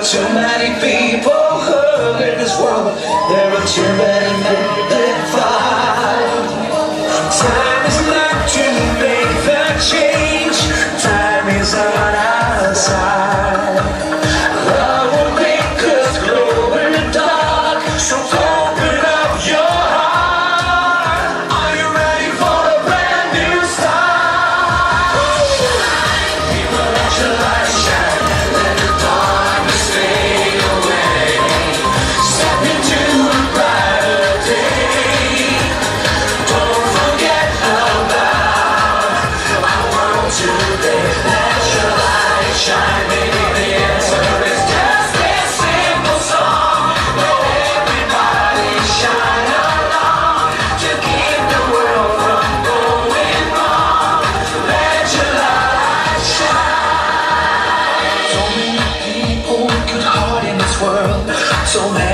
too many people hurt in this world. There are too many men that fight. Time is not to make the change. Time is on our side. Love will make us glow in the dark. So open up your heart. Are you ready for a brand new start? We will let your light shine. Let the darkness fade away. Step into a brighter day. Don't forget about our world today. Let your light shine. Maybe the answer is just this simple song. Let everybody shine along to keep the world from going wrong. Let your light shine. So many people with good heart in this world. So many